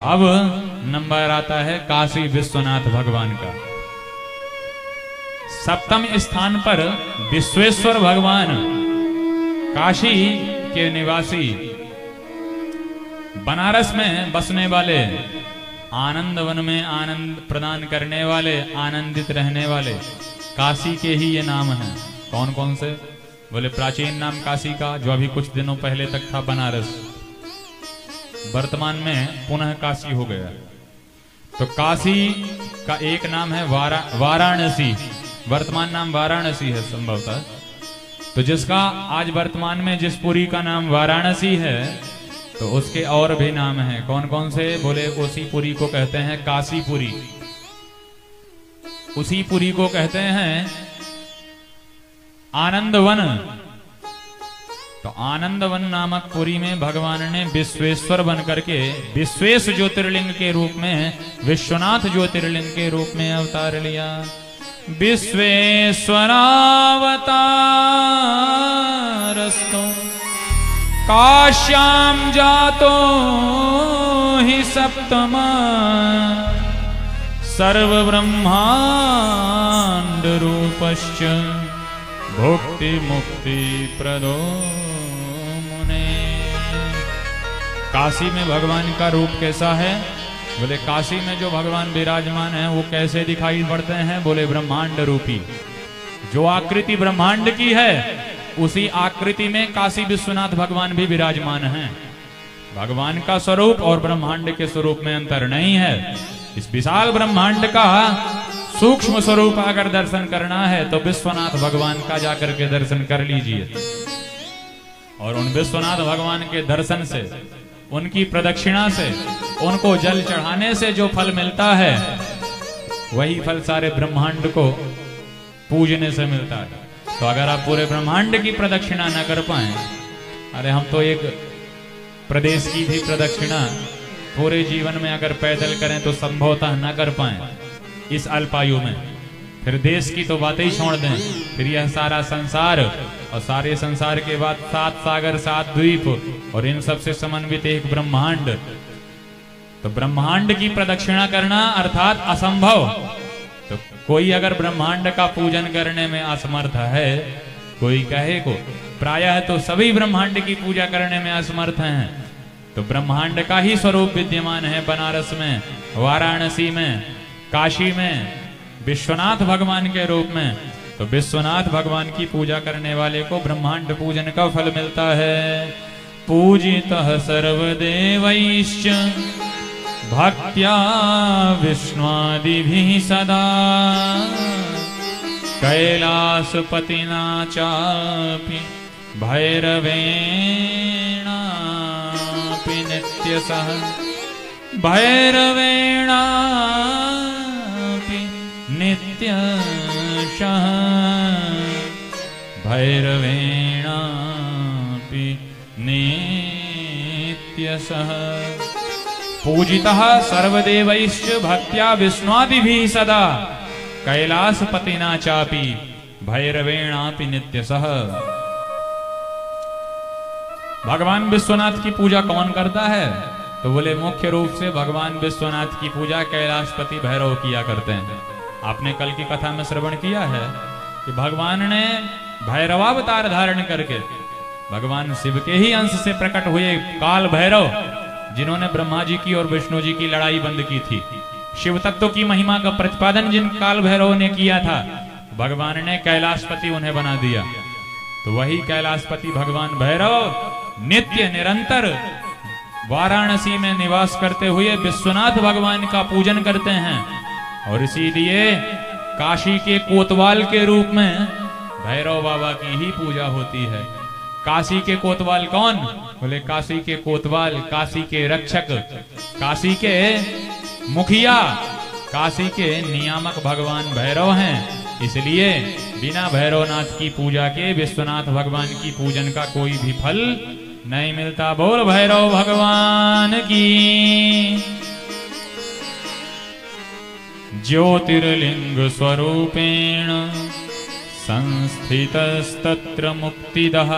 अब नंबर आता है काशी विश्वनाथ भगवान का। सप्तम स्थान पर विश्वेश्वर भगवान, काशी के निवासी, बनारस में बसने वाले, आनंद वन में आनंद प्रदान करने वाले, आनंदित रहने वाले, काशी के ही ये नाम हैं। कौन कौन से? बोले प्राचीन नाम काशी का, जो अभी कुछ दिनों पहले तक था बनारस, वर्तमान में पुनः काशी हो गया। तो काशी का एक नाम है वाराणसी, वर्तमान नाम वाराणसी है संभवतः। तो जिसका आज वर्तमान में जिस पुरी का नाम वाराणसी है, तो उसके और भी नाम हैं। कौन कौन से? बोले उसी पुरी को कहते हैं काशीपुरी, उसी पुरी को कहते हैं आनंदवन। तो आनंदवन नामक पुरी में भगवान ने विश्वेश्वर बन करके विश्वेश ज्योतिर्लिंग के रूप में, विश्वनाथ ज्योतिर्लिंग के रूप में अवतार लिया। विश्वेश्वरावतारस्तु काश्याम जातो हि सप्तमा सर्व ब्रह्मांड रूपश्च भुक्ति मुक्ति प्रदो मुने। काशी में भगवान का रूप कैसा है? बोले काशी में जो भगवान विराजमान है वो कैसे दिखाई पड़ते हैं? बोले ब्रह्मांड रूपी। जो आकृति ब्रह्मांड की है उसी आकृति में काशी विश्वनाथ भगवान भी विराजमान हैं। भगवान का स्वरूप और ब्रह्मांड के स्वरूप में अंतर नहीं है। इस विशाल ब्रह्मांड का सूक्ष्म स्वरूप अगर दर्शन करना है तो विश्वनाथ भगवान का जाकर के दर्शन कर लीजिए। और उन विश्वनाथ भगवान के दर्शन से, उनकी प्रदक्षिणा से, उनको जल चढ़ाने से जो फल मिलता है वही फल सारे ब्रह्मांड को पूजने से मिलता है। तो अगर आप पूरे ब्रह्मांड की प्रदक्षिणा न कर पाए, अरे हम तो एक प्रदेश की भी प्रदक्षिणा पूरे जीवन में अगर पैदल करें तो संभवतः न कर पाए इस अल्पायु में, फिर देश की तो बातें ही छोड़ दें, फिर यह सारा संसार और सारे संसार के बाद 7 सागर 7 द्वीप और इन सब से समन्वित एक ब्रह्मांड। तो ब्रह्मांड की प्रदक्षिणा करना अर्थात असंभव। तो कोई अगर ब्रह्मांड का पूजन करने में असमर्थ है, कोई कहे को, प्रायः तो सभी ब्रह्मांड की पूजा करने में असमर्थ हैं। तो ब्रह्मांड का ही स्वरूप विद्यमान है बनारस में, वाराणसी में, काशी में, विश्वनाथ भगवान के रूप में। तो विश्वनाथ भगवान की पूजा करने वाले को ब्रह्मांड पूजन का फल मिलता है। पूजितः सर्वदेवैश्च भक्त्या विष्णुआदिभिः सदा कैलासपतिना चापि भैरवेणापि नित्यसः भैरवेणापि नित्यशः भैरवेणापि नित्यशः। पूजितः सर्वदेवैश्च भक्त्या विष्णुआदिभिः सदा कैलासपतिना चापि भैरवेणापि नित्यशः। भगवान विश्वनाथ की पूजा कौन करता है? तो बोले मुख्य रूप से भगवान विश्वनाथ की पूजा कैलाशपति भैरव किया करते हैं। आपने कल की कथा में श्रवण किया है कि भगवान ने भैरवावतार धारण करके, भगवान शिव के ही अंश से प्रकट हुए काल भैरव, जिन्होंने ब्रह्मा जी की और विष्णु जी की लड़ाई बंद की थी, शिव तत्व की महिमा का प्रतिपादन जिन काल भैरव ने किया था, भगवान ने कैलाशपति उन्हें बना दिया। तो वही कैलाशपति भगवान भैरव नित्य निरंतर वाराणसी में निवास करते हुए विश्वनाथ भगवान का पूजन करते हैं। और इसीलिए काशी के कोतवाल के रूप में भैरव बाबा की ही पूजा होती है। काशी के कोतवाल कौन? बोले काशी के कोतवाल काशी के रक्षक, काशी के मुखिया, काशी के नियामक भगवान भैरव हैं। इसलिए बिना भैरवनाथ की पूजा के विश्वनाथ भगवान की पूजन का कोई भी फल नहीं मिलता। बोल भैरव भगवान की। ज्योतिर्लिंग स्वरूपेण संस्थितस्तत्र मुक्तिदः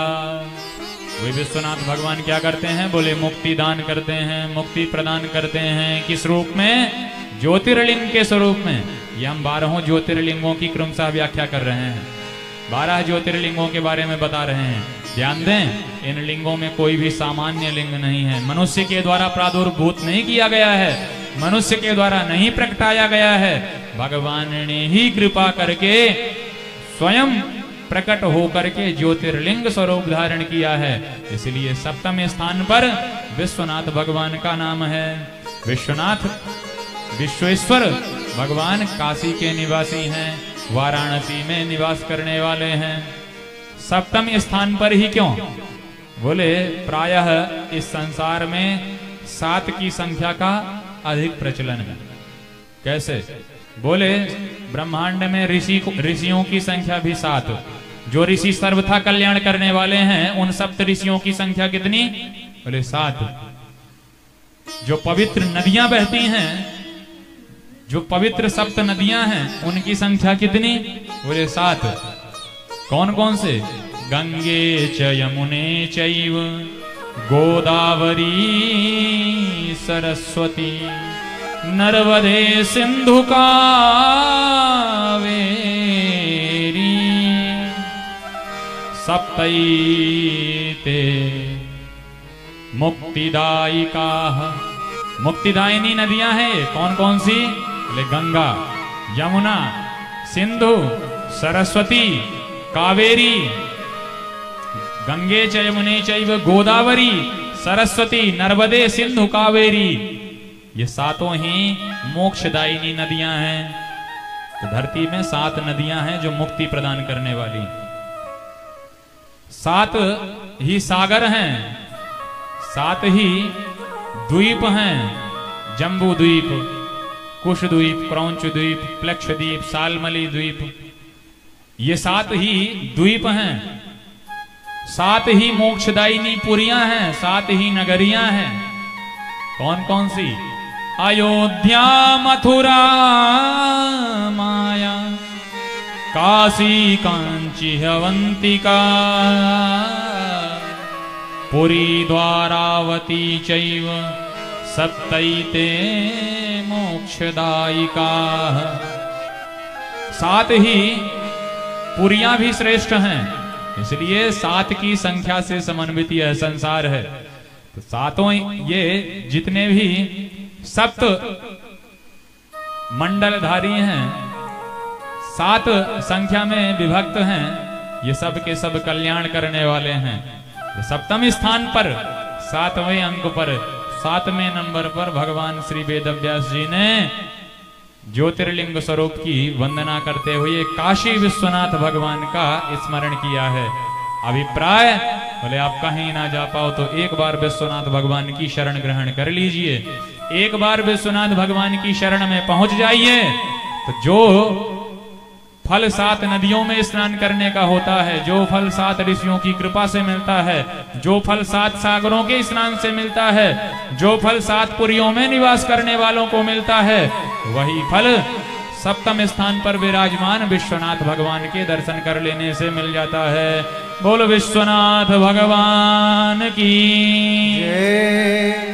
वे विश्वनाथ भगवान क्या करते हैं? बोले मुक्ति दान करते हैं, मुक्ति प्रदान करते हैं। किस रूप में? ज्योतिर्लिंग के स्वरूप में। ये हम 12 ज्योतिर्लिंगों की क्रमशः व्याख्या कर रहे हैं। 12 ज्योतिर्लिंगों के बारे में बता रहे हैं। ध्यान दें, इन लिंगों में कोई भी सामान्य लिंग नहीं है। मनुष्य के द्वारा प्रादुर्भूत नहीं किया गया है, मनुष्य के द्वारा नहीं प्रकटाया गया है। भगवान ने ही कृपा करके स्वयं प्रकट होकर के ज्योतिर्लिंग स्वरूप धारण किया है। इसलिए सप्तम स्थान पर विश्वनाथ भगवान का नाम है। विश्वनाथ विश्वेश्वर भगवान काशी के निवासी हैं, वाराणसी में निवास करने वाले हैं। सप्तम स्थान पर ही क्यों? बोले प्रायः इस संसार में 7 की संख्या का अधिक प्रचलन है। कैसे? बोले ब्रह्मांड में ऋषियों की संख्या भी 7। जो ऋषि सर्वथा कल्याण करने वाले हैं, उन सप्त ऋषियों की संख्या कितनी? बोले 7। जो पवित्र नदियां बहती हैं, जो पवित्र सप्त नदियां हैं, उनकी संख्या कितनी? बोले 7। कौन कौन से? गंगे च यमुने चैव गोदावरी सरस्वती नर्मदे सिंधु कावेरी सप्तैते मुक्तिदायिका। मुक्तिदायिनी नदियां हैं। कौन कौन सी? बोले गंगा, यमुना, सिंधु, सरस्वती, कावेरी। गंगे च यमुने चैव गोदावरी सरस्वती नर्मदे सिंधु कावेरी। ये 7 ही मोक्षदायिनी नदियां हैं। तो धरती में 7 नदियां हैं जो मुक्ति प्रदान करने वाली। 7 ही सागर हैं, 7 ही द्वीप हैं। जम्बू द्वीप, कुश द्वीप, क्रौंच द्वीप, प्लक्ष द्वीप, सालमली द्वीप। ये 7 ही द्वीप हैं। 7 ही मोक्षदायिनी पुरियां हैं, 7 ही नगरियां हैं। कौन कौन सी? अयोध्या, मथुरा, माया, काशी, कांची, अवंतिका, पुरी, द्वारावती चैव सप्तैते मोक्षदायिका। 7 ही पुरियां भी श्रेष्ठ हैं, इसलिए 7 की संख्या से समन्वित यह संसार है। तो 7 ये जितने भी सप्त मंडलधारी हैं, 7 संख्या में विभक्त हैं, ये सब के सब कल्याण करने वाले हैं। तो सप्तम स्थान पर 7वें अंक पर 7वें नंबर पर भगवान श्री वेदव्यास जी ने ज्योतिर्लिंग स्वरूप की वंदना करते हुए काशी विश्वनाथ भगवान का स्मरण किया है। अभिप्राय बोले आप कहीं ना जा पाओ तो एक बार विश्वनाथ भगवान की शरण ग्रहण कर लीजिए। एक बार विश्वनाथ भगवान की शरण में पहुंच जाइए तो जो फल 7 नदियों में स्नान करने का होता है, जो फल 7 ऋषियों की कृपा से मिलता है, जो फल 7 सागरों के स्नान से मिलता है, जो फल 7 पुरियों में निवास करने वालों को मिलता है, वही फल सप्तम स्थान पर विराजमान विश्वनाथ भगवान के दर्शन कर लेने से मिल जाता है। बोलो विश्वनाथ भगवान की जय।